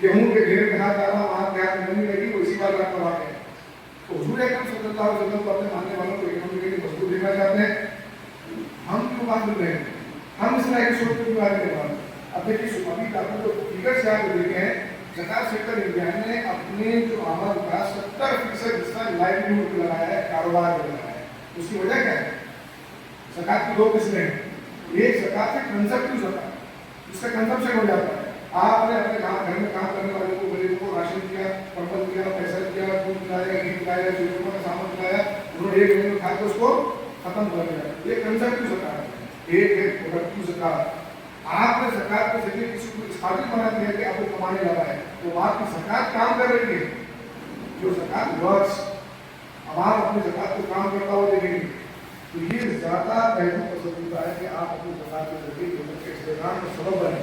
गेहूं के ढेर में हाथ डाला, वहाँ क्या नहीं लगी, वो इसी बाजार का वाक़या है। तो हुजूर अकरम सल्लल्लाहु अलैहि वसल्लम को अपने मानने वालों को इकोनॉमी के लिए मजबूत देखना चाहते हैं, हम क्यों बात कर रहे हैं, हम इस तरह की सोच को क्यों आगे नहीं। अब देखिए अभी आपको तो फिगर से आप देखे हैं, ज़कात सेक्टर इंडिया ने अपने जो आमद का 70% हिस्सा लाइवलीहुड पे लगाया है, कारोबार में लगाया है। उसकी वजह क्या है? ज़कात की 2 किस्में हैं, एक ज़कात है कंजप्टिव ज़कात, जिसका कंजप्शन हो जाता है, आपने अपने घर में काम करने वाले को गरीबों को राशन दिया, कंबल दिया, पैसा दिया, दूध पिलाया, घी पिलाया, जरूरतों का सामान पिलाया, उन्होंने एक महीने में खा के उसको खत्म कर दिया, ये कंजप्टिव ज़कात है। एक है प्रोडक्टिव ज़कात, आपने ज़कात के जरिए किसी को इस काबिल बना दिया कि आपको कमाने लगा है, तो आपकी ज़कात काम कर रही है। जो ज़कात वर्क्स, हमारा अपनी ज़कात को काम करता हुआ देखेंगे, तो ये ज़्यादा पहलू पसंद होता है कि आप अपनी ज़कात के जरिए लोगों के इस्तेमाल का सबब बने।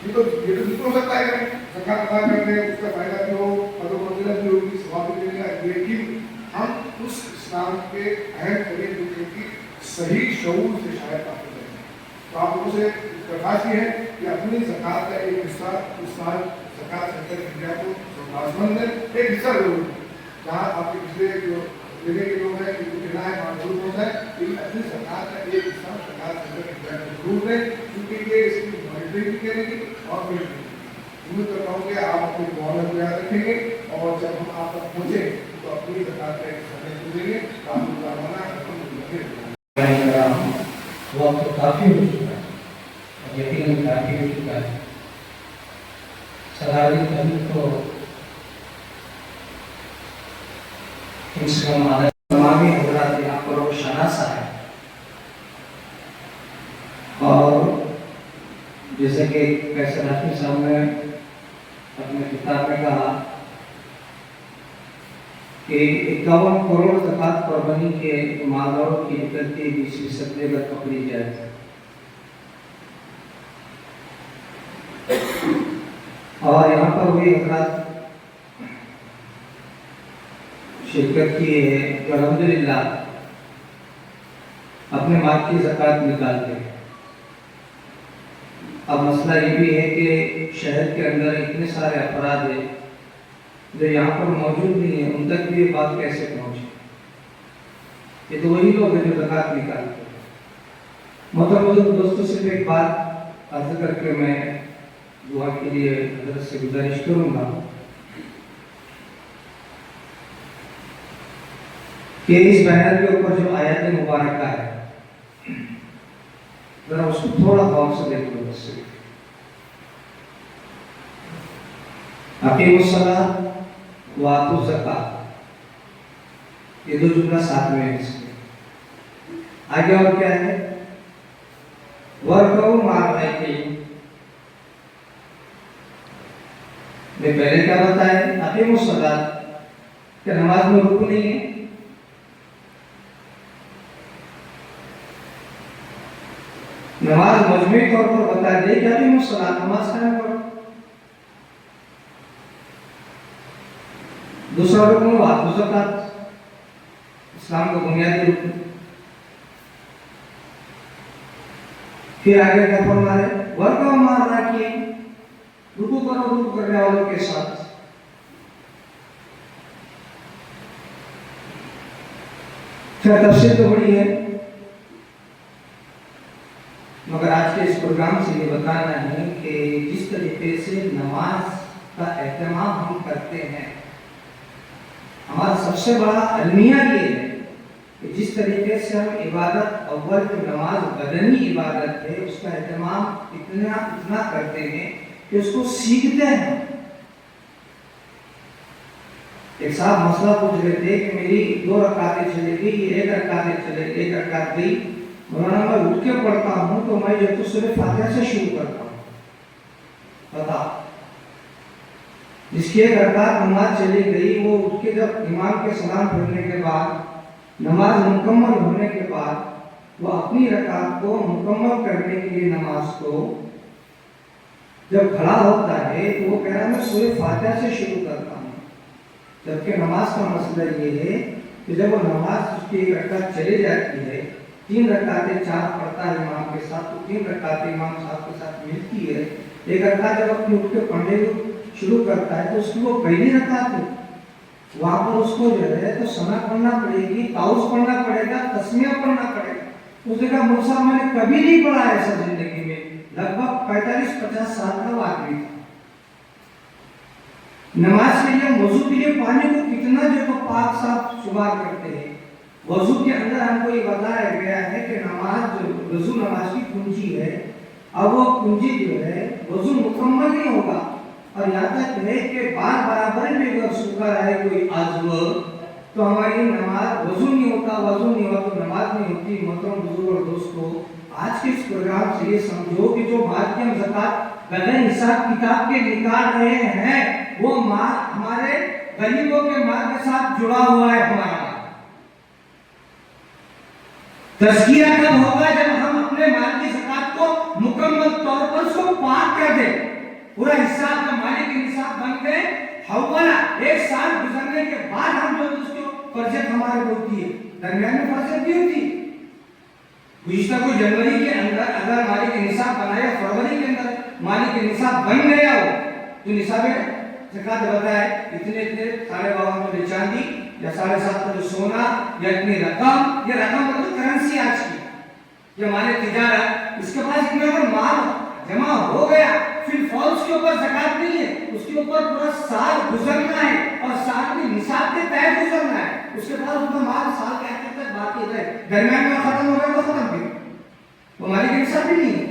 ये तो बिल्कुल हो सकता है कि ज़कात अदा करते हैं, उसका फायदा भी हो, पदोन्नति भी होगी, स्वाब भी मिलेगा, लेकिन हम उस इस्लाम के अहम तरीके की सही शऊर से शायद प्राप्त करें। तो आप लोगों से दरख्वास्त ये है कि अपनी ज़कात का एक हिस्सा इस साल ज़कात सेंटर इंडिया को लाजमंद है, एक हिस्सा जरूर जहाँ आपके पिछले जो जिले के लोग हैं जिनको देना है वहाँ जरूर होता है, लेकिन अपनी ज़कात का एक हिस्सा ज़कात सेंटर इंडिया को जरूर है, क्योंकि ये इसकी मॉनिटरिंग भी करेगी और पेमेंट भी। उम्मीद करता हूँ कि आप अपने मोहल्ले को याद रखेंगे और जब हम आप तक पहुँचे तो अपनी ज़कात का एक हिस्सा देंगे, आप लोग वक्त तो काफ़ी हो चुका है, यकीनन काफ़ी हो चुका है। सलारी कभी तो कम आदत तमामी हजरात यहाँ पर वो शनासा है, और जैसे कि कैसे राशि साहब ने अपने किताब में कहा कि 51 करोड़ ज़कात कुर्बानी के मालदारों की निकलती 20% अगर पकड़ी जाए और यहाँ पर वही हजरात शिरकत की है जो अल्हम्दुलिल्लाह अपने माल की ज़कात निकालते हैं। अब मसला ये भी है कि शहर के अंदर इतने सारे अफराद हैं जो यहाँ पर मौजूद नहीं है, उन तक भी ये बात कैसे पहुँचे? ये तो वही लोग हैं जो ज़कात निकालते हैं। मतलब दोस्तों से एक बात अर्ज करके मैं दुआ के लिए हज़रत से गुजारिश करूँगा कि इस बैनर के ऊपर जो आयत मुबारक है जरा उसको थोड़ा गौर से देख लो। बस अकीमुस्सलात व आतू ज़कात, ये दो जुमला साथ में है इसमें। आगे और क्या है? वर्कऊ मारवाई मैं पहले क्या बताया? अकीमुस्सलात कि नमाज में रुकू नहीं है, नमाज मजमूई तौर पर बता दे कि अकीमुस्सलात नमाज कायम करो। दूसरा रुकन वातु ज़कात, इस्लाम का बुनियादी रुकन। फिर आगे क्या फरमा है? वर्कऊ मारवाई, रुकू करो रुकू करने वालों के साथ। फिर तफसीर तो बड़ी है, मगर आज के इस प्रोग्राम से ये बताना है कि जिस तरीके से नमाज का एहतमाम हम करते हैं, हमारा सबसे बड़ा अलमिया ये है कि जिस तरीके से हम इबादत अव्वल जो नमाज बदनी इबादत है उसका एहतमाम इतना करते हैं कि उसको सीखते हैं। एक साहब मसला पूछ रहे थे कि मेरी 2 रकातें चलेगी, ये 1 रकातें चले, 1 रकात गई, मौलाना मैं उठ के पढ़ता हूँ तो मैं जब तो सूरह फातिहा से शुरू करता हूँ। बता, जिसकी 1 रकात नमाज चली गई वो उठ के जब इमाम के सलाम पढ़ने के बाद नमाज मुकम्मल होने के बाद वो अपनी रकात को मुकम्मल करने के लिए नमाज को जब खड़ा होता है तो वो कह रहा है मैं सूरह फातिहा से शुरू करता हूँ। जबकि नमाज का मसला ये है कि जब वो नमाज उसकी 1 रकात चली जाती है, 3 रकातें 4 पढ़ता है इमाम के साथ, तो 3 रकातें इमाम साहब के साथ मिलती है। 1 रकात जब अपनी उठ के पढ़ने को शुरू करता है तो उसकी वो पहली रकात है, वहाँ पर उसको जो है तो सना पढ़ना पड़ेगी, ताउस पढ़ना पड़ेगा, तस्मिया पढ़ना पड़ेगा। उसने कहा मुझसे मैंने कभी नहीं पढ़ा ऐसा जिंदगी में, लगभग 45-50 साल का आदमी था। नमाज के लिए वजू के लिए पानी को कितना जो तो पाक साफ शुमार करते हैं। वजू के अंदर हमको ये बताया गया है कि नमाज जो वजू नमाज की कुंजी है, अब वो कुंजी जो है वजू मुकम्मल नहीं होगा और यहाँ तक है कि बार बराबर में अगर शुक्र है कोई आज़व तो हमारी नमाज वजू नहीं होता, वजू नहीं हुआ तो नमाज नहीं होती। मोहतरम बुजुर्ग और दोस्तों, आज के इस प्रोग्राम से ये समझो कि जो माल की हम ज़कात बगैर हिसाब किताब के निकाल रहे हैं वो माल हमारे गरीबों के माल के साथ जुड़ा हुआ है हमारा माल। तज़किया कब होगा? जब हम अपने माल की ज़कात को मुकम्मल तौर पर उसको पाक कर दें, पूरा हिसाब का मालिक निसाब बन गए। हवाला एक साल गुजरने के बाद हम जो उसको फर्जत हमारे को होती है, दरमियान में फर्जत भी होती है। गुज़िश्ता को जनवरी के अंदर अगर मालिक निसाब बनाया, फरवरी के अंदर मालिक निसाब बन गया हो, तो निसाब ज़कात बताए इतने इतने 52.5 तोले चांदी या 7.5 तोले सोना या इतनी रकम, ये रकम मतलब करेंसी आज की, ये माने तिजारत, इसके पास इतना अगर माल जमा हो गया, फिर फौज के ऊपर ज़कात नहीं है, उसके ऊपर पूरा साल गुजरना है और साल के निसाब के तहत गुजरना है। उसके बाद उसका माल साल के आखिर तक बाकी है, दरमियान में खत्म हो गया तो खत्म भी, वो मालिक निसाब भी नहीं है।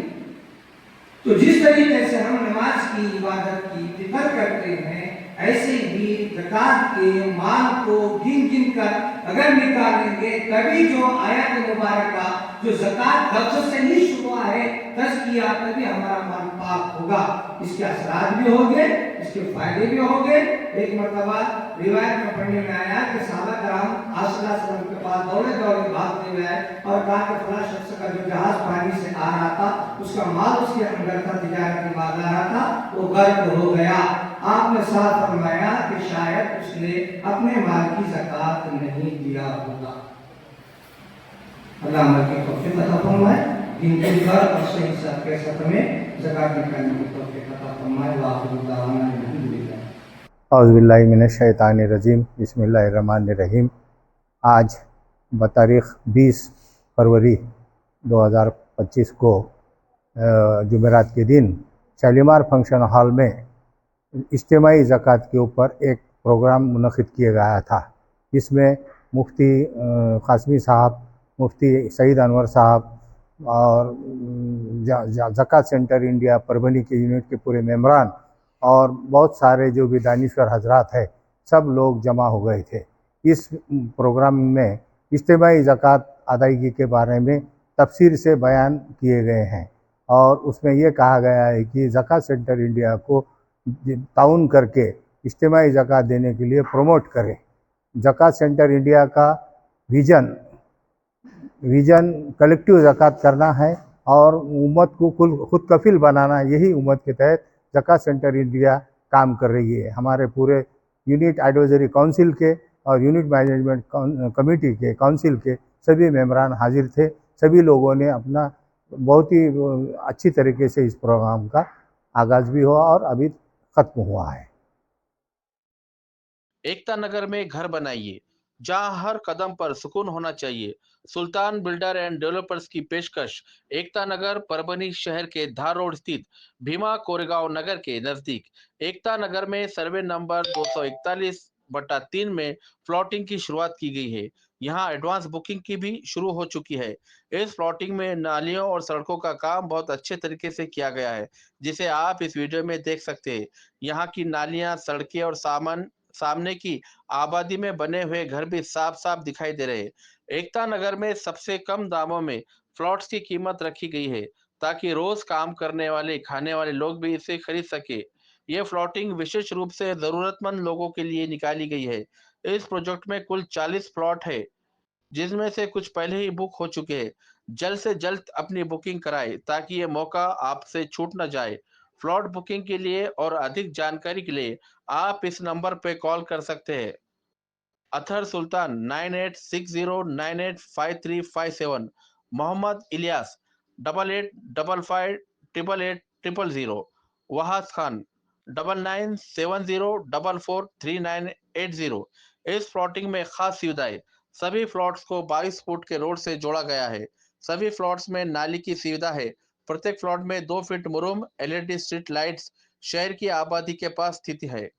तो जिस तरीके से हम नमाज की इबादत की फिक्र करते हैं, ऐसे ही ज़कात के माल को गिन गिन कर अगर निकालेंगे, तभी जो आयत मुबारका जो ज़कात लफ्ज़ से ही शुरू है तज़किया, तभी हमारा माल पाक होगा। इसके असरात भी होंगे, इसके फायदे भी होंगे। एक मरतबा रिवायत में पढ़ने में आया कि सहाबा कराम आसला सल्लम के पास दौड़े दौड़े भागते हुए आए और कहा कि फला शख्स का जो जहाज पानी से आ रहा था, उसका माल उसके अंदर था, तिजारत में माल आ रहा था, वो गर्क हो गया। आपने साथ फरमाया कि शायद उसने अपने माल की ज़कात नहीं दिया होगा। अल्लाह हमें की तौफीक अता फरमाए, गिन कर और सही हिसाब के साथ में ज़कात निकालने की तौफीक अता फरमाए। वाक़िअ दावाना अल्हम्दुलिल्लाह। औज़ु बिल्लाहि मिनश शैतानिर रजीम, बिस्मिल्लाहिर रहमानिर रहीम। आज बतारीख़ 20 फरवरी 2025 को जुमेरात के दिन शालीमार फंक्शन हॉल में इज्तिमाई ज़कात के ऊपर एक प्रोग्राम मुनक़िद किया गया था। इसमें मुफ्ती क़ासिमी साहब, मुफ्ती सईद अनवर साहब और ज़कात सेंटर इंडिया परभनी के यूनिट के पूरे मेंबरान और बहुत सारे जो भी दानिश्वर हजरात हैं, सब लोग जमा हो गए थे। इस प्रोग्राम में इज्तिमाई ज़कात अदायगी के बारे में तफसील से बयान किए गए हैं और उसमें यह कहा गया है कि ज़कात सेंटर इंडिया को ताउन करके इज्तिमाई ज़कात देने के लिए प्रमोट करें। ज़कात सेंटर इंडिया का विज़न कलेक्टिव ज़कात करना है और उम्मत को खुद कफिल बनाना, यही उम्मत के तहत ज़कात सेंटर इंडिया काम कर रही है। हमारे पूरे यूनिट एडवाइजरी काउंसिल के और यूनिट मैनेजमेंट कमेटी के काउंसिल के सभी मेंबरान हाजिर थे। सभी लोगों ने अपना बहुत ही अच्छी तरीके से इस प्रोग्राम का आगाज़ भी हुआ और अभी ख़त्म हुआ है। एकता नगर में घर बनाइए जहां हर कदम पर सुकून होना चाहिए। सुल्तान बिल्डर एंड डेवलपर्स की पेशकश। एकता नगर परभनी शहर के धार रोड स्थित भीमा कोरेगांव नगर के नजदीक एकता नगर में सर्वे नंबर 241/3 में प्लॉटिंग की शुरुआत की गई है। यहां एडवांस बुकिंग की भी शुरू हो चुकी है। इस प्लॉटिंग में नालियों और सड़कों का काम बहुत अच्छे तरीके से किया गया है, जिसे आप इस वीडियो में देख सकते हैं। यहाँ की नालियां, सड़कें और सामने की आबादी में बने हुए घर भी साफ साफ दिखाई दे रहे हैं। एकता नगर में सबसे कम दामों में प्लॉट्स की कीमत रखी गई है ताकि रोज काम करने वाले, खाने वाले लोग भी इसे खरीद सके। ये प्लॉटिंग विशेष रूप से जरूरतमंद लोगों के लिए निकाली गई है। इस प्रोजेक्ट में कुल 40 प्लॉट है, जिसमें से कुछ पहले ही बुक हो चुके हैं। जल्द से जल्द अपनी बुकिंग कराएं ताकि ये मौका आपसे छूट न जाए। प्लॉट बुकिंग के लिए और अधिक जानकारी के लिए आप इस नंबर पे कॉल कर सकते हैं। अथर सुल्तान 9860985357, मोहम्मद इलियास 8855888800, वहाद खान 9970443980। इस प्लॉटिंग में खास सुविधाएं। सभी प्लॉट्स को 22 फुट के रोड से जोड़ा गया है। सभी प्लॉट्स में नाली की सुविधा है। प्रत्येक प्लॉट में 2 फीट मुरुम LED स्ट्रीट लाइट्स शहर की आबादी के पास स्थित है।